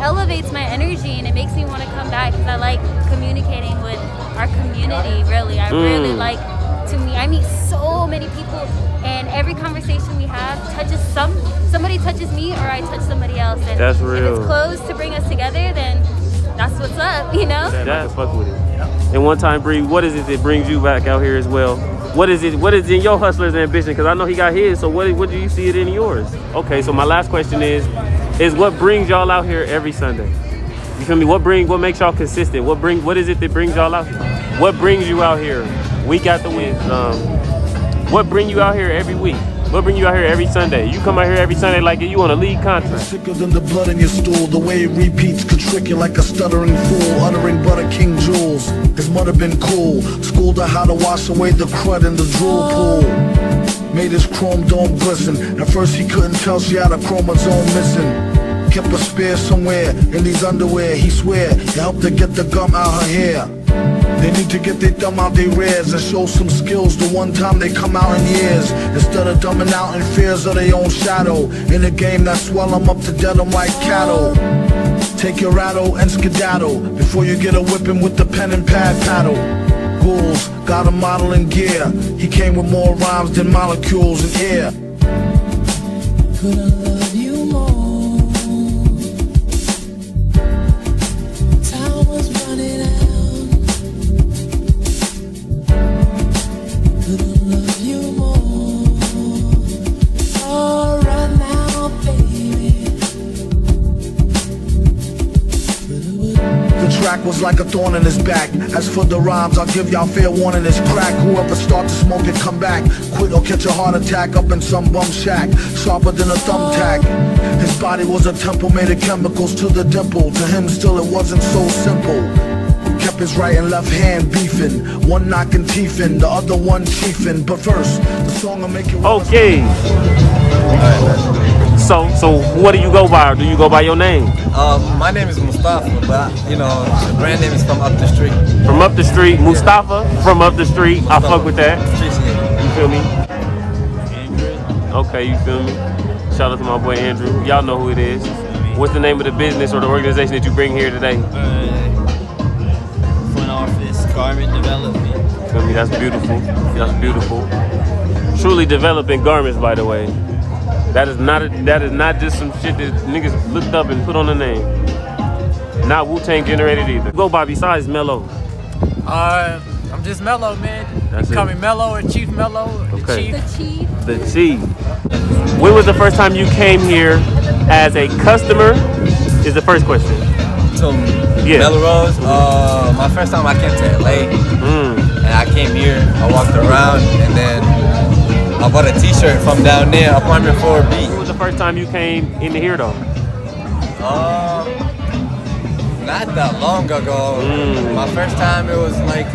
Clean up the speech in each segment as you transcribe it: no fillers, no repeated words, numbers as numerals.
elevates my energy and it makes me want to come back because I like communicating with our community. Really, I really like to meet. I meet so many people, and every conversation we have touches somebody touches me, or I touch somebody else. And that's real. If it's close to bring us together, then that's what's up, you know? That's fuck with it. And one time, Bree, what is it that brings you back out here as well? What is it? What is in your hustler's ambition? Because I know he got his. So what do you see it in yours? Okay, so my last question is what brings y'all out here every Sunday? You feel me? What makes y'all consistent? What is it that brings y'all out here? What brings you out here week after week? What bring you out here every week? What bring you out here every Sunday? You come out here every Sunday like you on a league contract. Sicker than the blood in your stool. The way it repeats could trick you like a stuttering fool. Uttering butter king jewels. His mother been cool. Schooled her how to wash away the crud in the drool pool. Made his chrome dome glisten. At first he couldn't tell she had a chromosome missing. Kept a spare somewhere in these underwear. He swear it helped her get the gum out her hair. They need to get their thumb out their rears and show some skills the one time they come out in years. Instead of dumbing out in fears of their own shadow. In a game that swell them up to dead them like cattle. Take your rattle and skedaddle before you get a whipping with the pen and pad paddle. Ghouls got a model in gear. He came with more rhymes than molecules in air. Could I love you more? Time was running out. Could I love you more? Oh, right now, baby. The track was like a thorn in his back. As for the rhymes, I'll give y'all fair warning, it's crack. Whoever start to smoke it, come back. Quit or catch a heart attack up in some bum shack. Sharper than a thumbtack. His body was a temple made of chemicals to the dimple. To him still it wasn't so simple. Kept his right and left hand beefing. One knocking teeth in, the other one chiefing. But first, the song will make you... Okay. So what do you go by? Or do you go by your name? My name is Mustafa, but you know, the brand name is From Up the Street. From Up the Street, Mustafa, From Up the Street. I fuck with that. You feel me? Andrew. Okay, you feel me? Shout out to my boy Andrew. Y'all know who it is. What's the name of the business or the organization that you bring here today? Front office, garment development. Feel me? That's beautiful. That's beautiful. Truly developing garments, by the way. That is not just some shit that niggas looked up and put on the name. Not Wu-Tang generated either. Go by besides Mello. I'm just Mello, man. That's you call it. me Mello or Chief Mello. Okay. The chief. The Chief. When was the first time you came here as a customer? Is the first question. So Melrose, my first time I came to LA, and I came here. I walked around, and then I bought a T-shirt from down there, apartment 4B. When was the first time you came into here though? Not that long ago. My first time it was like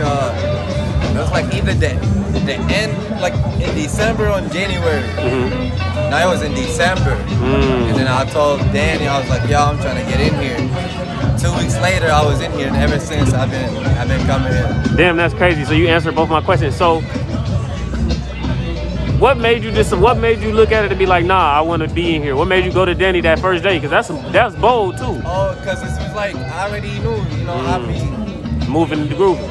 either the end, like in December or in January. No, it was in December. And then I told Danny, I was like, yo, I'm trying to get in here. 2 weeks later, I was in here, and ever since I've been coming here. Damn, that's crazy. So you answered both my questions. So what made you look at it and be like, nah, I want to be in here? What made you go to Danny that first day? Because that's bold too. Oh, because it was like I already knew, you know, I'd be moving and grooving.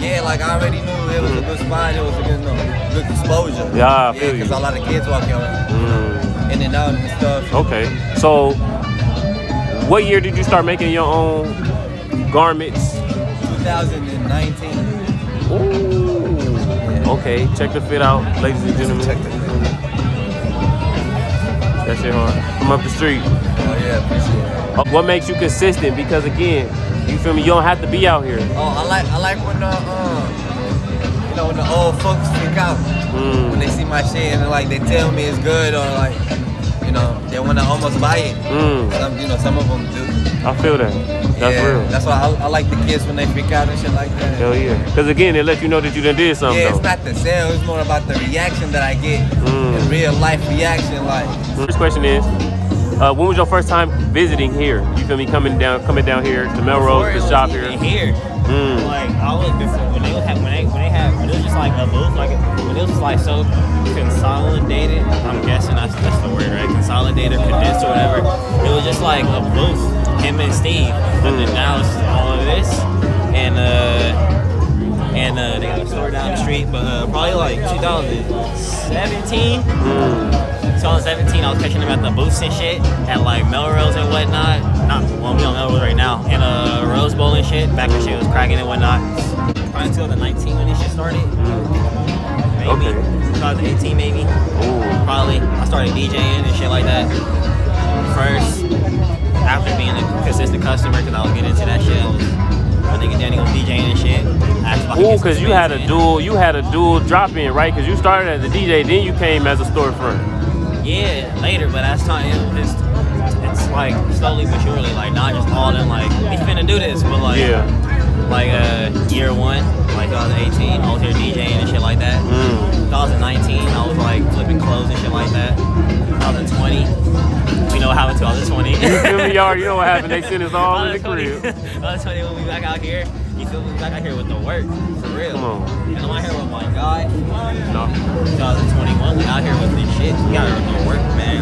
Yeah, like I already knew it was a good spot. It was a good, good exposure. Yeah, I feel you. Because a lot of kids walking in and out and stuff. Okay, so what year did you start making your own garments? 2019. Ooh. Yeah. Okay, check the fit out, ladies and gentlemen. Check the fit. That shit hard. From Up the Street. Oh yeah, appreciate it. What makes you consistent? Because again, you feel me? You don't have to be out here. Oh, I like when you know, when the old folks freak out when they see my shit and like they tell me it's good or like, you know, they want to almost buy it. You know, some of them do. I feel that. That's real. That's why I like the kids when they freak out and shit like that. Hell yeah. Because again, it lets you know that you done did something. Yeah, it's not the sale. It's more about the reaction that I get. The real life reaction, like. First question is, when was your first time visiting here? You feel me? Coming down here to Melrose to shop here. Like I was before when it was just like a booth, like when it was just like so consolidated. I'm guessing that's the word, right? Consolidated, condensed, or whatever. It was just like a booth, and him and Steve. But then now it's all of this, and they got a store down the street. But probably like 2017. 2017, I was catching them at the booths and shit at like Melrose and whatnot. Well, we on Melrose right now, and Rose Bowl and shit. Back when shit was cracking and whatnot. Probably 2019 when this shit started. Maybe 2018 maybe. Probably. I started DJing and shit like that first. After being a consistent customer, because I was getting into that shit. My nigga Danny was DJing and shit. Oh, because you had a dual drop in, right? Because you started as a DJ, then you came as a storefront. Yeah, later, but that's time. It's like slowly but surely, like not just all in like we finna do this, but like year one, like 2018, I was here DJing and shit like that. 2019, I was like flipping clothes and shit like that. 2020, we know what happened. 2020. You feel me? You already know what happened. They sent us all in the crib. 2020, when we back out here, you feel me? Back out here with the work, for real. Come on. And I'm out here with my guy. 2021, we out here with this shit. We out here with the work, man.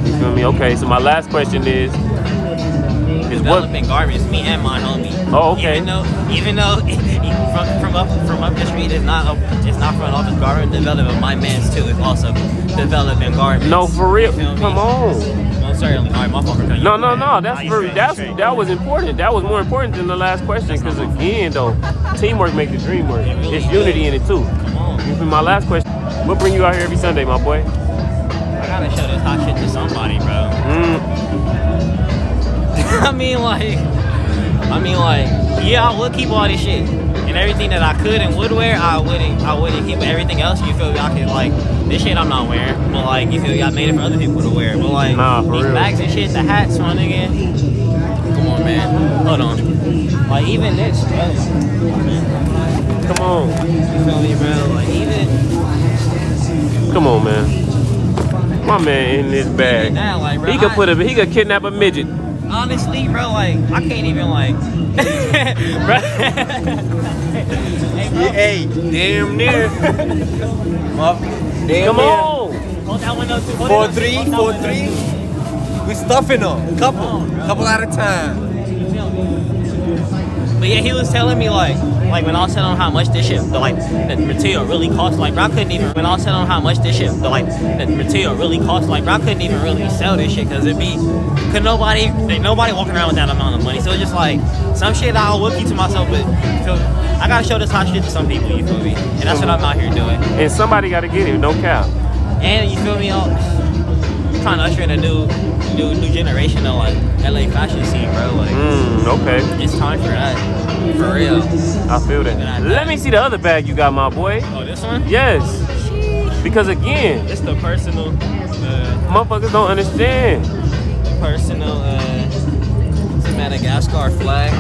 You feel me? Okay, so my last question is developing garments, me and my homie. Oh, okay. Even though from up the street is not front office garment development, my man's too is also developing garments. No, for real. Come on. No, certainly. All right, my fault. No. That was important. That was more important than the last question, because again, though, teamwork makes the dream work. It's unity in it too. Come on. You feel me? My last question. What bring you out here every Sunday, my boy? I gotta show this hot shit to somebody, bro. I mean, yeah, I would keep all this shit and everything that I could and would wear. I wouldn't keep everything else. You feel me? I could like this shit I'm not wearing, but like you feel me? I made it for other people to wear. But like these bags and shit, the hats, my nigga. Come on, man. Hold on. Like even this, bro. Come on. You feel me, bro? Like even. Come on, man. My man in this bag. Now, like, bro, he could kidnap a midget. Honestly, bro, like I can't even like. Bro. Hey, damn near. Come on. Hold that one up too. 4-3. We stuffing them. Couple at a time. But yeah, he was telling me like when I was telling him how much this shit, the material really costs, like bro, I couldn't even, when I was telling him how much this shit, the material really costs, like bro, I couldn't even really sell this shit, cause nobody walking around with that amount of money. So it's just like, some shit I will keep to myself, but I gotta show this hot shit to some people, you feel me? And that's what I'm out here doing. And somebody gotta get it, no cap. And you feel me, I'm trying to usher in a new generation of like LA fashion scene, bro. Like, okay. It's time for that. For real. I feel that. Let me see the other bag you got, my boy. Oh, this one? Yes. Because again, it's the personal. Motherfuckers don't understand. Personal. It's a Madagascar flag.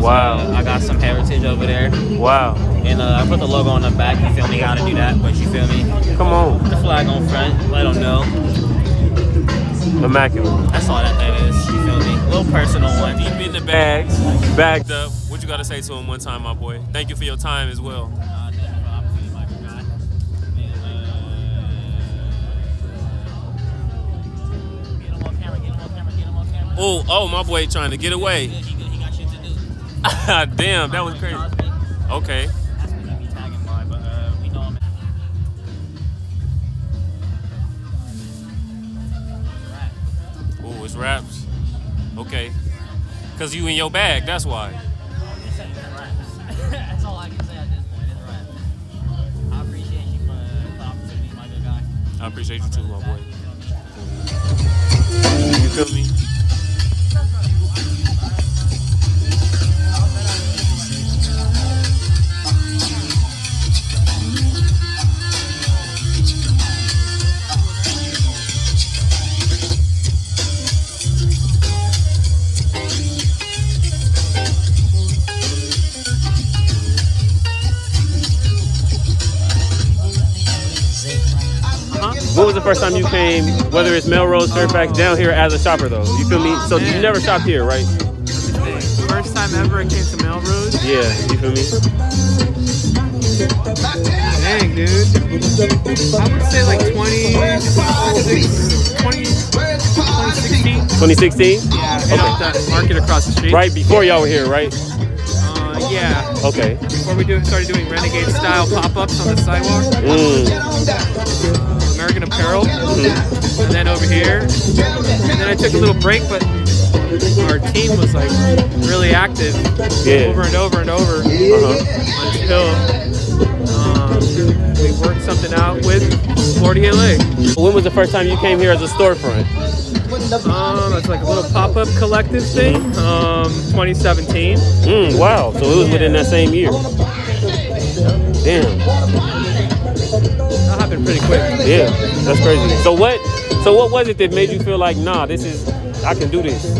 Wow. I got some heritage over there. Wow. And I put the logo on the back. You feel me? Gotta do that, but you feel me? Come on. The flag on front. Let them know. Immaculate. That's all that is. You feel me? Little personal one. Deep in the bags, bagged up. What you gotta say to him one time, my boy? Thank you for your time as well. Oh, my boy trying to get away. He got shit to do. Damn, that was crazy. Okay. That's what he be tagging by, but we know him. Oh, it's raps. Okay. Cause you in your bag, that's why. That's all I can say at this point. It's raps. I appreciate you for the opportunity, my good guy. I appreciate you too, my boy. You feel me? When was the first time you came, whether it's Melrose, Fairfax, down here as a shopper though? You feel me? So you never shopped here, right? First time ever I came to Melrose. Yeah, you feel me? Dang, dude. I would say like 2016. 2016? Yeah, hit up that market across the street. Right before y'all were here, right? Yeah. Okay. Before we started doing renegade style pop-ups on the sidewalk. American Apparel. And then over here. And then I took a little break, but our team was like really active. Over and over and over. Until we worked something out with Sporty LA. When was the first time you came here as a storefront? It's like a little pop-up collective thing. 2017. Wow. So it was within that same year. Damn. That happened pretty quick. Yeah, that's crazy. So what was it that made you feel like, nah, I can do this?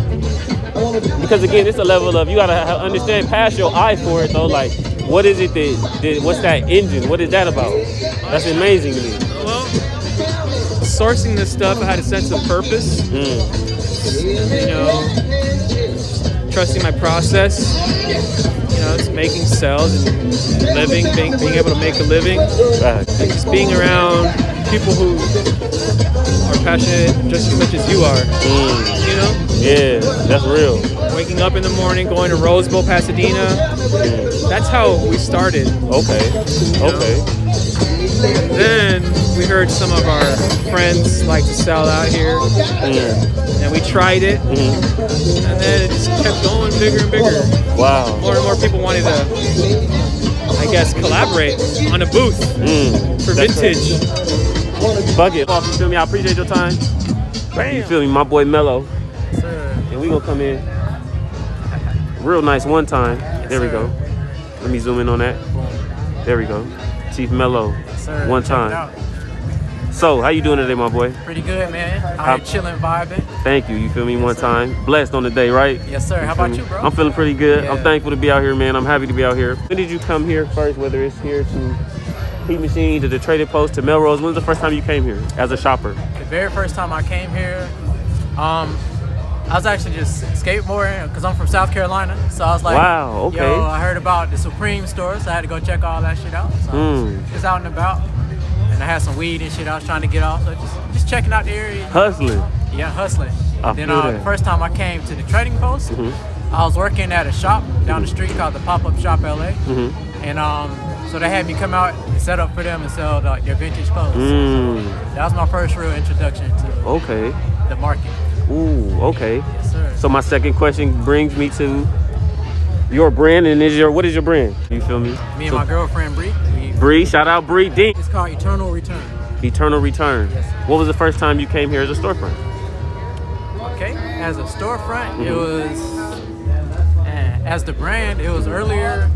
Because again, it's a level of, you gotta understand, pass your eye for it though. Like, what is it what's that engine? What is that about? That's amazing to me. Well, sourcing this stuff, I had a sense of purpose. You know, trusting my process. You know, it's making sales and living, being able to make a living. And just being around people who are passionate just as much as you are. You know? Yeah, that's real. Waking up in the morning, going to Rose Bowl, Pasadena. That's how we started. Okay. Okay. And then we heard some of our friends like to sell out here. And we tried it. And then it just kept going bigger and bigger. Wow. More and more people wanted to, I guess, collaborate on a booth for vintage. Fuck it. You feel me? I appreciate your time. Bam. You feel me? My boy Mello. Yes, sir. And we gonna come in real nice one time. There we go. Let me zoom in on that. There we go. Chief Mello. Yes, sir. One time. So, how you doing today, my boy? Pretty good, man. I'm chilling, vibing. Thank you. You feel me? One time. Blessed on the day, right? Yes, sir. How about you, bro? I'm feeling pretty good. Yeah. I'm thankful to be out here, man. I'm happy to be out here. When did you come here first, whether it's here to Heat Machine, to the Trading Post, to Melrose? When was the first time you came here as a shopper? The very first time I came here, I was actually just skateboarding because I'm from South Carolina. So I was like, wow, okay. Yo, I heard about the Supreme store, so I had to go check all that shit out. So I was just out and about. And I had some weed and shit I was trying to get off. So just checking out the area. Hustling. Yeah, hustling. I Then feel the that. first time I came to the Trading Post, I was working at a shop down the street called the Pop-Up Shop LA. And so they had me come out and set up for them and sell their vintage clothes. So that was my first real introduction to the market. Ooh, okay. Yes, sir. So my second question brings me to your brand, and what is your brand? You feel me? Me and my girlfriend Bree. Bree, shout out Bree. D. It's called Eternal Return. Eternal Return. Yes, sir. What was the first time you came here as a storefront? Okay, as a storefront, it was, as the brand, it was earlier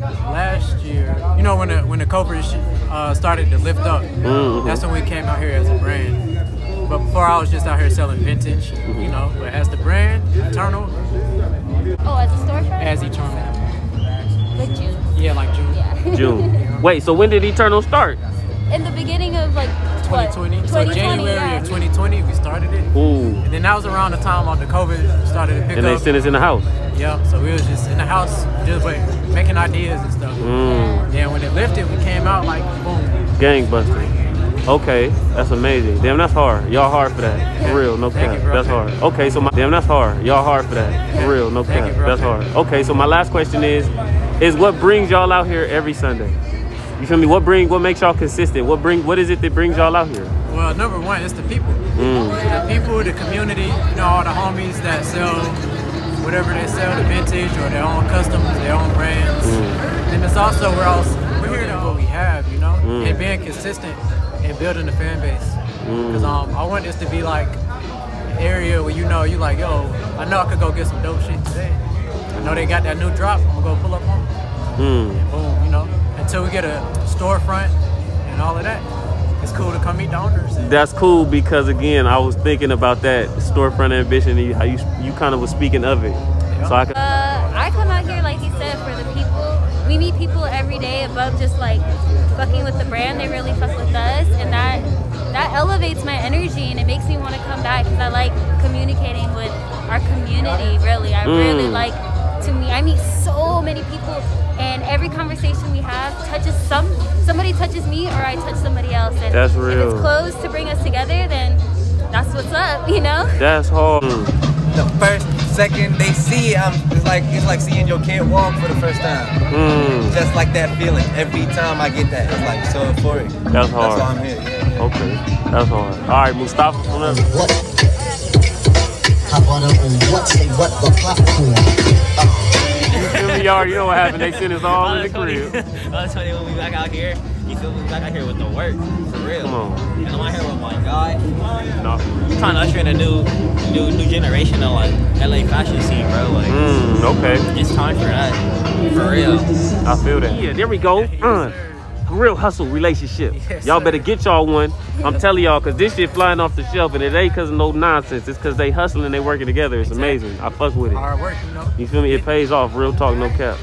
last year. You know, when the COVID started to lift up, that's when we came out here as a brand. But before, I was just out here selling vintage, you know. But as the brand, Eternal. Oh, as a storefront? As Eternal. Like June. Yeah, like June. Yeah. June. Wait, so when did Eternal start? In the beginning of like 2020. So January of 2020, we started it. Ooh. And then that was around the time the COVID started to pick up. And they sent us in the house. Yeah, so we was just in the house, just making ideas and stuff. Then when it lifted, we came out like boom. Gangbusters. Okay, that's amazing. Damn, that's hard. Y'all hard for that. For real, no cap. That's hard. Okay, so damn, that's hard. Y'all hard for that. For real, no cap. That's hard. Okay, so my last question is what brings y'all out here every Sunday? You feel me? What makes y'all consistent? What is it that brings y'all out here? Well, number one, it's the people. The people, the community, you know, all the homies that sell whatever they sell, the vintage or their own customs, their own brands. And it's also we're here to what we have, you know, and being consistent and building the fan base. Because I want this to be like an area where you like, yo, I know I could go get some dope shit today. I know they got that new drop, I'm gonna go pull up on it. And boom, you know, until we get a storefront and all of that. It's cool to come meet the owners. That's cool because again, I was thinking about that storefront ambition and how you kind of was speaking of it. Yeah. So I come out here, like you said, for the people. We meet people every day above just like fucking with the brand. They really fuck with us, and that elevates my energy and it makes me want to come back because I like communicating with our community. Really, I really like to me, I meet so many people, and every conversation we have touches somebody touches me, or I touch somebody else. And that's real. If it's close to bring us together, then that's what's up, you know? That's hard. The first second they see, it's like seeing your kid walk for the first time. Just like that feeling. Every time I get that, it's like so euphoric. That's hard. That's why I'm here. Yeah. Okay, that's hard. All right, Mustafa, come on. What? Hop on up and what? Say what? The popcorn. You feel me? You already know what happened. They sent us all in the crib. I'll tell you when we back out here. You feel me? Back out here with the work, for real. Come on. And I'm out here with my guy. No. I'm trying to usher in a new generation of like LA fashion scene, bro. Like, okay. It's time for that, for real. I feel that. Yeah, there we go. Real hustle relationship. Y'all better get y'all one. I'm telling y'all, cause this shit flying off the shelf, and it ain't cause of no nonsense. It's cause they hustling, they working together. It's amazing. I fuck with it. Hard work, you know. You feel me? It pays off. Real talk, no cap.